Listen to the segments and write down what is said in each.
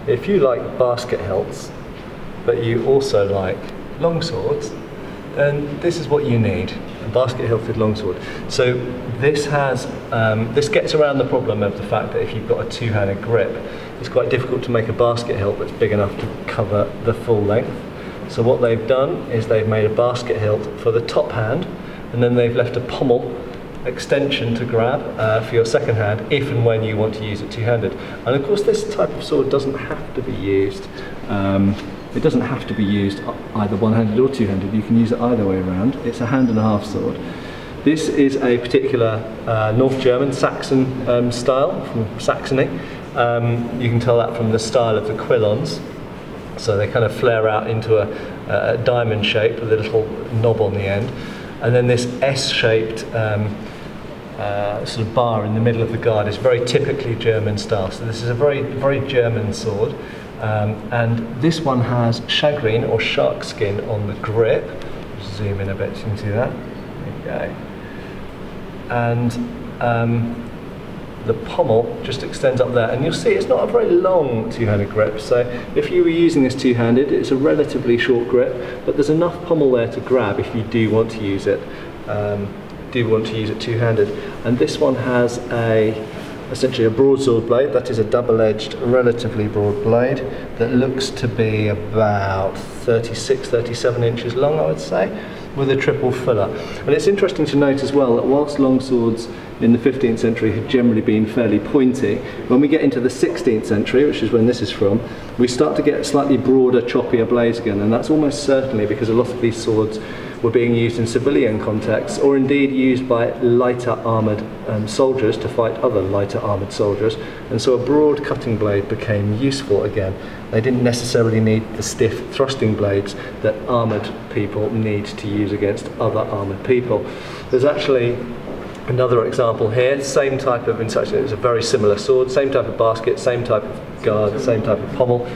if you like basket hilts, but you also like longswords, then this is what you need, a basket hilted longsword. So this has, this gets around the problem of the fact that if you've got a two-handed grip, it's quite difficult to make a basket hilt that's big enough to cover the full length. So what they've done is they've made a basket hilt for the top hand, and then they've left a pommel extension to grab for your second hand if and when you want to use it two-handed. And of course this type of sword doesn't have to be used. It doesn't have to be used either one-handed or two-handed. You can use it either way around. It's a hand and a half sword. This is a particular North German Saxon style from Saxony. You can tell that from the style of the quillons. So they kind of flare out into a diamond shape with a little knob on the end. And then this S-shaped sort of bar in the middle of the guard is very typically German style. So this is a very German sword. And this one has shagreen or shark skin on the grip. Just zoom in a bit so you can see that. There you go. And the pommel just extends up there, and you'll see it's not a very long two-handed grip. So if you were using this two-handed, it's a relatively short grip, but there's enough pommel there to grab if you do want to use it. Two-handed. And this one has essentially a broadsword blade. That is a double-edged, relatively broad blade that looks to be about 36-37 inches long, I would say, with a triple filler. And it's interesting to note as well that whilst longswords in the 15th century had generally been fairly pointy, when we get into the 16th century, which is when this is from, we start to get slightly broader, choppier blades again, and that's almost certainly because a lot of these swords were being used in civilian contexts, or indeed used by lighter armoured soldiers to fight other lighter armoured soldiers, and so a broad cutting blade became useful again. They didn't necessarily need the stiff thrusting blades that armoured people need to use against other armoured people. There's actually another example here, same type of, it's a very similar sword, same type of basket, same type of guard, same type of pommel.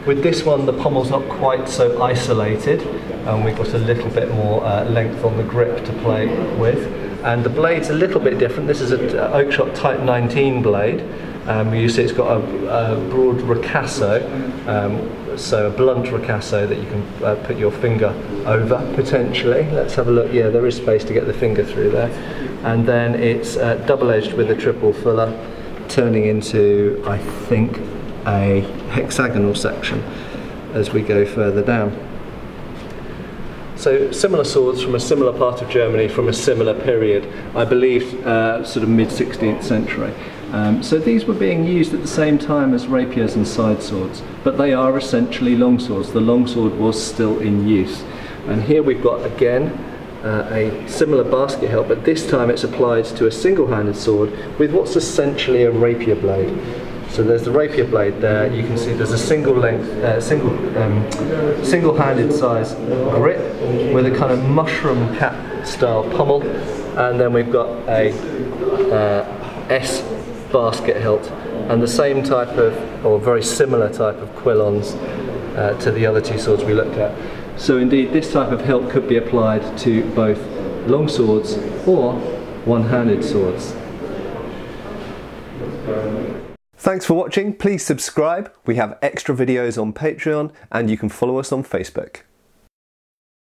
With this one, the pommel's not quite so isolated, and we've got a little bit more length on the grip to play with. And the blade's a little bit different. This is an Oakshott Type 19 blade. You see it's got a broad ricasso, so a blunt ricasso that you can put your finger over, potentially. Let's have a look. Yeah, there is space to get the finger through there. And then it's double-edged with a triple filler, turning into, I think, a hexagonal section as we go further down. So similar swords from a similar part of Germany from a similar period, I believe sort of mid-16th century. So these were being used at the same time as rapiers and side swords, but they are essentially longswords. The longsword was still in use. And here we've got again a similar basket hilt, but this time it's applied to a single-handed sword with what's essentially a rapier blade. So there's the rapier blade there. You can see there's a single-handed size grip with a kind of mushroom cap style pommel, and then we've got a S basket hilt and the same type of, or very similar type of quillons to the other two swords we looked at. So indeed this type of hilt could be applied to both long swords or one-handed swords. Thanks for watching. Please subscribe. We have extra videos on Patreon, and you can follow us on Facebook.